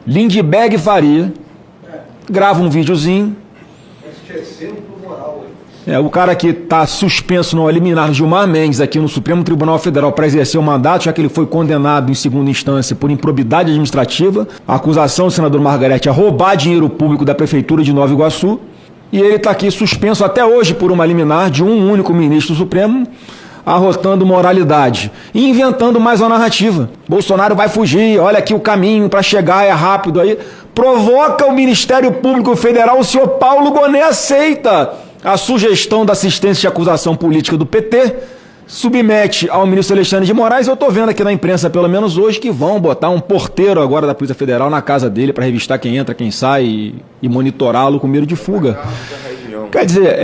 Lindbergh Faria grava um videozinho. O cara que está suspenso no liminar Gilmar Mendes aqui no Supremo Tribunal Federal para exercer o mandato, já que ele foi condenado em segunda instância por improbidade administrativa. A acusação do senador Margarete é roubar dinheiro público da Prefeitura de Nova Iguaçu. E ele está aqui suspenso até hoje por uma liminar de um único ministro do Supremo, arrotando moralidade e inventando mais uma narrativa. Bolsonaro vai fugir, olha aqui o caminho para chegar, é rápido. Aí provoca o Ministério Público Federal, o senhor Paulo Gonet aceita a sugestão da assistência de acusação política do PT, submete ao ministro Alexandre de Moraes. Eu estou vendo aqui na imprensa, pelo menos hoje, que vão botar um porteiro agora da Polícia Federal na casa dele para revistar quem entra, quem sai e monitorá-lo com medo de fuga. Quer dizer,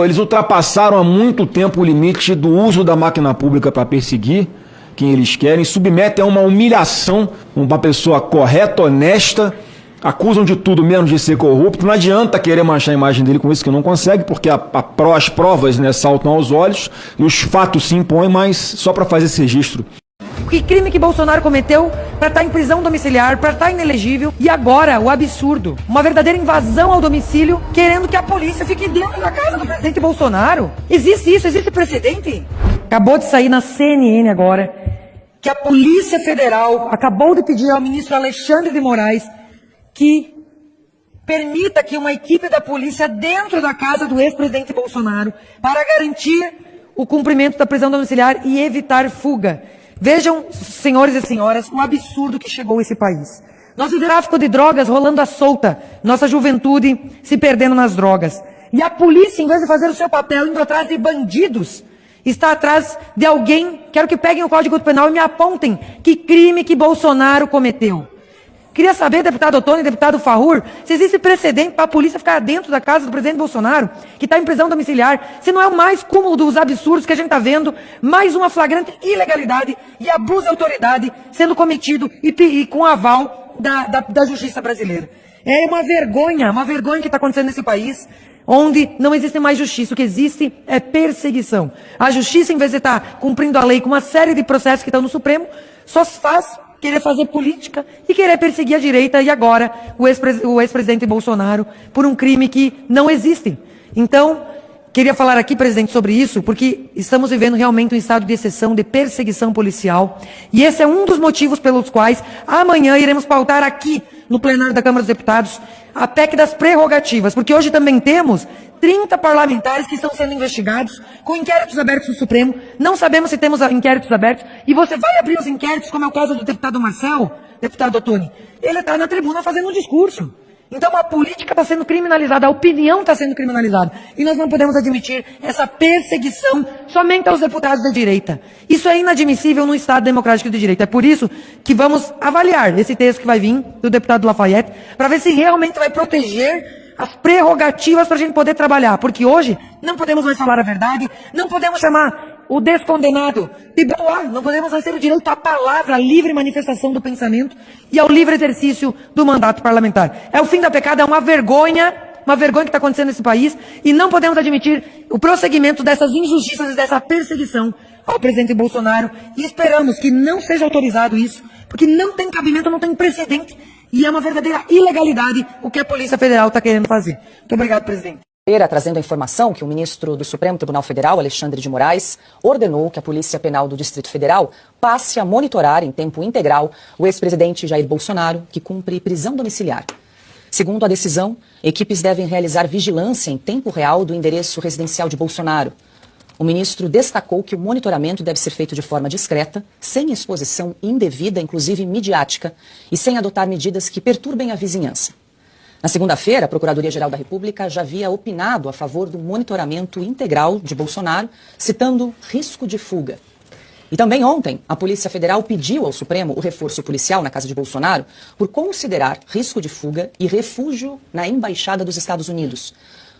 eles ultrapassaram há muito tempo o limite do uso da máquina pública para perseguir quem eles querem, submetem a uma humilhação uma pessoa correta, honesta, acusam de tudo menos de ser corrupto. Não adianta querer manchar a imagem dele com isso, que não consegue, porque as provas, né, saltam aos olhos e os fatos se impõem, mas só para fazer esse registro. Que crime que Bolsonaro cometeu para estar em prisão domiciliar, para estar inelegível, e agora o absurdo, uma verdadeira invasão ao domicílio, querendo que a polícia fique dentro da casa do presidente Bolsonaro. Existe isso? Existe precedente? Acabou de sair na CNN agora que a Polícia Federal acabou de pedir ao ministro Alexandre de Moraes que permita que uma equipe da polícia dentro da casa do ex-presidente Bolsonaro para garantir o cumprimento da prisão domiciliar e evitar fuga. Vejam, senhores e senhoras, o absurdo que chegou a esse país. Nosso tráfico de drogas rolando à solta, nossa juventude se perdendo nas drogas. E a polícia, em vez de fazer o seu papel, indo atrás de bandidos, está atrás de alguém. Quero que peguem o Código Penal e me apontem que crime que Bolsonaro cometeu. Queria saber, deputado Ottoni e deputado Farrur, se existe precedente para a polícia ficar dentro da casa do presidente Bolsonaro, que está em prisão domiciliar, se não é o mais cúmulo dos absurdos que a gente está vendo, mais uma flagrante ilegalidade e abuso de autoridade sendo cometido e com aval da justiça brasileira. É uma vergonha que está acontecendo nesse país, onde não existe mais justiça. O que existe é perseguição. A justiça, em vez de estar cumprindo a lei com uma série de processos que estão no Supremo, só se faz querer fazer política e querer perseguir a direita e agora o ex-presidente Bolsonaro por um crime que não existe. Então, queria falar aqui, presidente, sobre isso, porque estamos vivendo realmente um estado de exceção, de perseguição policial, e esse é um dos motivos pelos quais amanhã iremos pautar aqui no plenário da Câmara dos Deputados a PEC das prerrogativas, porque hoje também temos 30 parlamentares que estão sendo investigados com inquéritos abertos no Supremo. Não sabemos se temos inquéritos abertos. E você vai abrir os inquéritos, como é o caso do deputado Marcel, deputado Ottoni. Ele está na tribuna fazendo um discurso. Então a política está sendo criminalizada, a opinião está sendo criminalizada. E nós não podemos admitir essa perseguição somente aos deputados da direita. Isso é inadmissível no Estado democrático de direito. É por isso que vamos avaliar esse texto que vai vir do deputado Lafayette, para ver se realmente vai proteger as prerrogativas para a gente poder trabalhar. Porque hoje não podemos mais falar a verdade, não podemos chamar o descondenado de boa, não podemos mais ter o direito à palavra, à livre manifestação do pensamento e ao livre exercício do mandato parlamentar. É o fim da pecada, é uma vergonha que está acontecendo nesse país, e não podemos admitir o prosseguimento dessas injustiças e dessa perseguição ao presidente Bolsonaro, e esperamos que não seja autorizado isso, porque não tem cabimento, não tem precedente, e é uma verdadeira ilegalidade o que a Polícia Federal está querendo fazer. Muito obrigado, presidente. Trazendo a informação que o ministro do Supremo Tribunal Federal, Alexandre de Moraes, ordenou que a Polícia Penal do Distrito Federal passe a monitorar em tempo integral o ex-presidente Jair Bolsonaro, que cumpre prisão domiciliar. Segundo a decisão, equipes devem realizar vigilância em tempo real do endereço residencial de Bolsonaro. O ministro destacou que o monitoramento deve ser feito de forma discreta, sem exposição indevida, inclusive midiática, e sem adotar medidas que perturbem a vizinhança. Na segunda-feira, a Procuradoria-Geral da República já havia opinado a favor do monitoramento integral de Bolsonaro, citando risco de fuga. E também ontem, a Polícia Federal pediu ao Supremo o reforço policial na casa de Bolsonaro por considerar risco de fuga e refúgio na Embaixada dos Estados Unidos.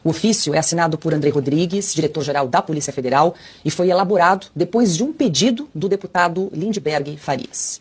O ofício é assinado por André Rodrigues, diretor-geral da Polícia Federal, e foi elaborado depois de um pedido do deputado Lindbergh Farias.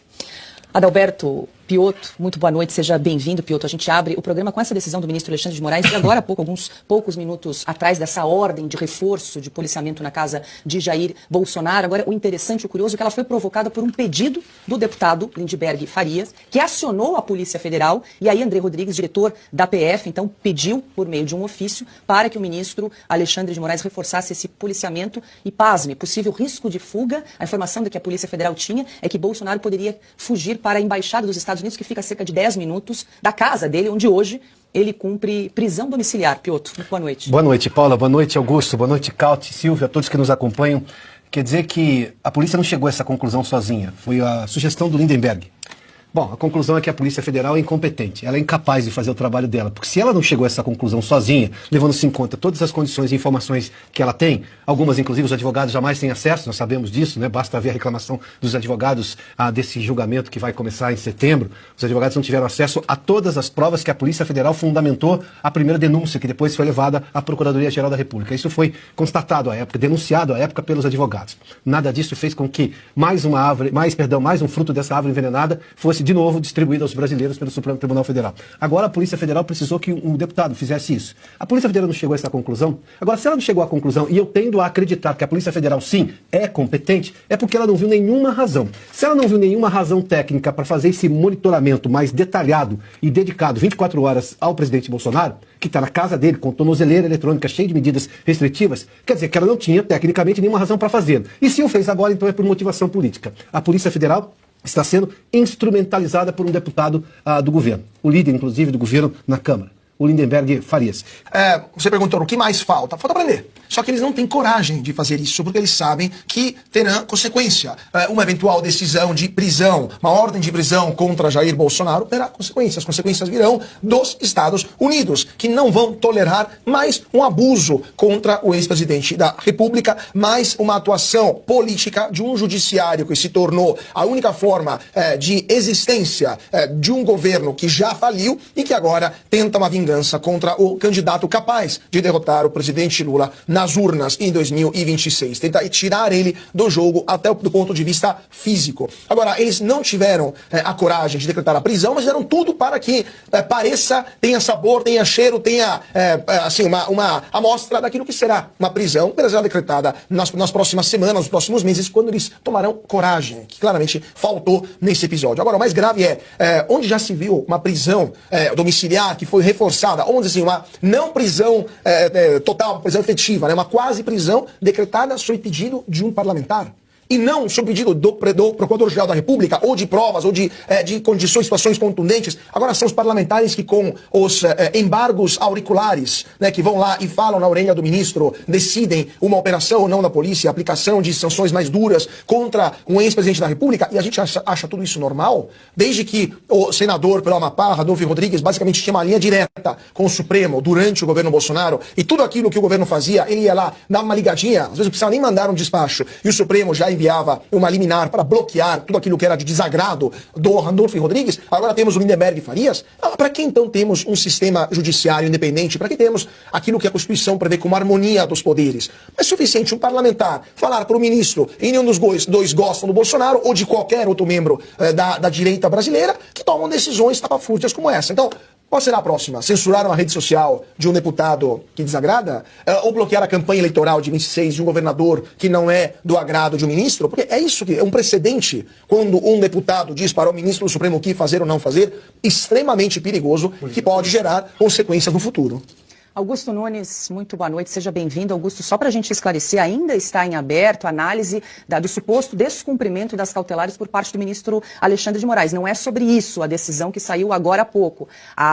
Adalberto, Piotr, muito boa noite, seja bem-vindo, Piotr. A gente abre o programa com essa decisão do ministro Alexandre de Moraes, e agora há pouco, alguns poucos minutos atrás dessa ordem de reforço de policiamento na casa de Jair Bolsonaro. Agora, o interessante e o curioso é que ela foi provocada por um pedido do deputado Lindenberg Farias, que acionou a Polícia Federal, e aí André Rodrigues, diretor da PF, então pediu, por meio de um ofício, para que o ministro Alexandre de Moraes reforçasse esse policiamento e, pasme, possível risco de fuga. A informação de que a Polícia Federal tinha é que Bolsonaro poderia fugir para a Embaixada dos Estados Unidos, que fica a cerca de 10 minutos da casa dele, onde hoje ele cumpre prisão domiciliar. Piotr, muito boa noite. Boa noite, Paula. Boa noite, Augusto. Boa noite, Caute, Silvia, a todos que nos acompanham. Quer dizer que a polícia não chegou a essa conclusão sozinha. Foi a sugestão do Lindenberg. Bom, a conclusão é que a Polícia Federal é incompetente, ela é incapaz de fazer o trabalho dela, porque se ela não chegou a essa conclusão sozinha, levando-se em conta todas as condições e informações que ela tem, algumas inclusive os advogados jamais têm acesso, nós sabemos disso, né? Basta ver a reclamação dos advogados desse julgamento que vai começar em setembro, os advogados não tiveram acesso a todas as provas que a Polícia Federal fundamentou a primeira denúncia, que depois foi levada à Procuradoria-Geral da República. Isso foi constatado à época, denunciado à época pelos advogados. Nada disso fez com que mais um fruto dessa árvore envenenada fosse de novo distribuído aos brasileiros pelo Supremo Tribunal Federal. Agora a Polícia Federal precisou que um deputado fizesse isso. A Polícia Federal não chegou a essa conclusão. Agora, se ela não chegou à conclusão, e eu tendo a acreditar que a Polícia Federal sim é competente, é porque ela não viu nenhuma razão. Se ela não viu nenhuma razão técnica para fazer esse monitoramento mais detalhado e dedicado 24 horas ao presidente Bolsonaro, que está na casa dele, com tornozeleira eletrônica cheia de medidas restritivas, quer dizer que ela não tinha, tecnicamente, nenhuma razão para fazê-lo. E se o fez agora, então é por motivação política. A Polícia Federal está sendo instrumentalizada por um deputado do governo, o líder, inclusive, do governo na Câmara, o Lindenberg Farias. Você perguntou o que mais falta? Falta prender. Só que eles não têm coragem de fazer isso, porque eles sabem que terão consequência. Uma eventual decisão de prisão, uma ordem de prisão contra Jair Bolsonaro terá consequências. As consequências virão dos Estados Unidos, que não vão tolerar mais um abuso contra o ex-presidente da República, mais uma atuação política de um judiciário que se tornou a única forma de existência de um governo que já faliu e que agora tenta uma vingança contra o candidato capaz de derrotar o presidente Lula nas urnas em 2026. Tentar tirar ele do jogo até do ponto de vista físico. Agora, eles não tiveram a coragem de decretar a prisão, mas fizeram tudo para que pareça, tenha sabor, tenha cheiro, tenha assim, uma amostra daquilo que será uma prisão, que será decretada nas próximas semanas, nos próximos meses, quando eles tomarão coragem, que claramente faltou nesse episódio. Agora, o mais grave onde já se viu uma prisão domiciliar que foi reforçada, vamos dizer assim, uma não prisão total, prisão efetiva, né? Uma quase prisão decretada sob pedido de um parlamentar. E não sob pedido do Procurador-Geral da República, ou de provas, ou de condições, situações contundentes. Agora são os parlamentares que, com os embargos auriculares, né, que vão lá e falam na orelha do ministro, decidem uma operação ou não da polícia, aplicação de sanções mais duras contra um ex-presidente da República, e a gente acha tudo isso normal, desde que o senador pelo Amapá, Randolfo Rodrigues, basicamente tinha uma linha direta com o Supremo durante o governo Bolsonaro, e tudo aquilo que o governo fazia, ele ia lá, dava uma ligadinha, às vezes não precisava nem mandar um despacho, e o Supremo já enviava uma liminar para bloquear tudo aquilo que era de desagrado do Randolfo Rodrigues. Agora temos o Lindenberg Farias. Para que então temos um sistema judiciário independente? Para que temos aquilo que a Constituição prevê como harmonia dos poderes? É suficiente um parlamentar falar para o ministro e nenhum dos dois gostam do Bolsonaro ou de qualquer outro membro da direita brasileira que tomam decisões tapafúrdias como essa. Então, qual será a próxima? Censurar uma rede social de um deputado que desagrada? Ou bloquear a campanha eleitoral de 26 de um governador que não é do agrado de um ministro? Porque é isso que é um precedente quando um deputado diz para o ministro do Supremo o que fazer ou não fazer, extremamente perigoso, que pode gerar consequências no futuro. Augusto Nunes, muito boa noite, seja bem-vindo. Augusto, só para a gente esclarecer, ainda está em aberto a análise do suposto descumprimento das cautelares por parte do ministro Alexandre de Moraes. Não é sobre isso a decisão que saiu agora há pouco.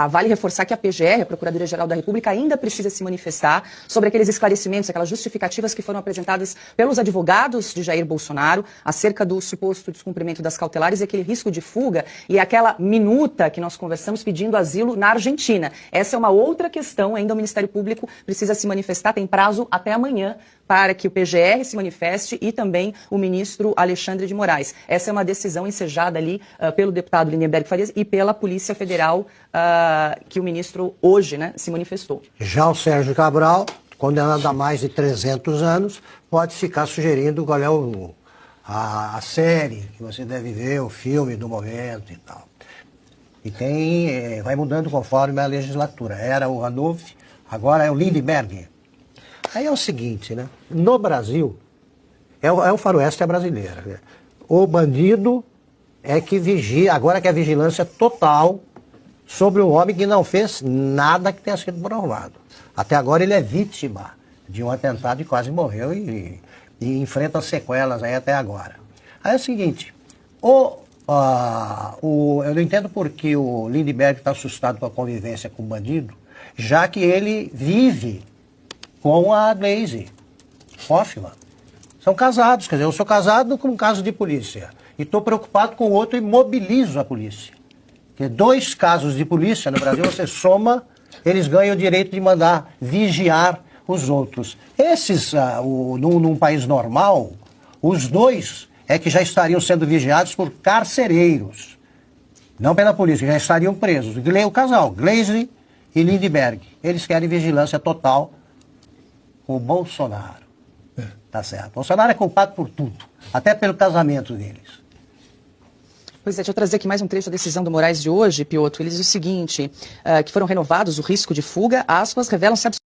Vale reforçar que a PGR, a Procuradoria-Geral da República, ainda precisa se manifestar sobre aqueles esclarecimentos, aquelas justificativas que foram apresentadas pelos advogados de Jair Bolsonaro acerca do suposto descumprimento das cautelares e aquele risco de fuga e aquela minuta que nós conversamos pedindo asilo na Argentina. Essa é uma outra questão, ainda o Ministério Público precisa se manifestar, tem prazo até amanhã para que o PGR se manifeste e também o ministro Alexandre de Moraes. Essa é uma decisão ensejada ali pelo deputado Lindenberg Farias e pela Polícia Federal que o ministro hoje, né, se manifestou. Já o Sérgio Cabral, condenado a mais de 300 anos, pode ficar sugerindo qual é a série que você deve ver, o filme do momento e tal. E vai mudando conforme a legislatura. Era o Ranulf, agora é o Lindbergh. Aí é o seguinte, né? No Brasil, é o faroeste brasileiro. Né? O bandido é que vigia, agora que a vigilância total sobre um homem que não fez nada que tenha sido provado. Até agora ele é vítima de um atentado e quase morreu e enfrenta sequelas aí até agora. Aí é o seguinte, eu não entendo por que o Lindbergh está assustado com a convivência com o bandido, já que ele vive com a Gleisi Hoffmann. São casados, quer dizer, eu sou casado com um caso de polícia e estou preocupado com o outro e mobilizo a polícia. Porque 2 casos de polícia no Brasil, você soma, eles ganham o direito de mandar vigiar os outros. Esses, num país normal, os 2 é que já estariam sendo vigiados por carcereiros, não pela polícia, já estariam presos. O casal, Gleisi e Lindbergh, eles querem vigilância total com o Bolsonaro. Tá certo. Bolsonaro é culpado por tudo, até pelo casamento deles. Pois é, deixa eu trazer aqui mais um trecho da decisão do Moraes de hoje, Piotr. Ele diz o seguinte, que foram renovados o risco de fuga, aspas, revelam-se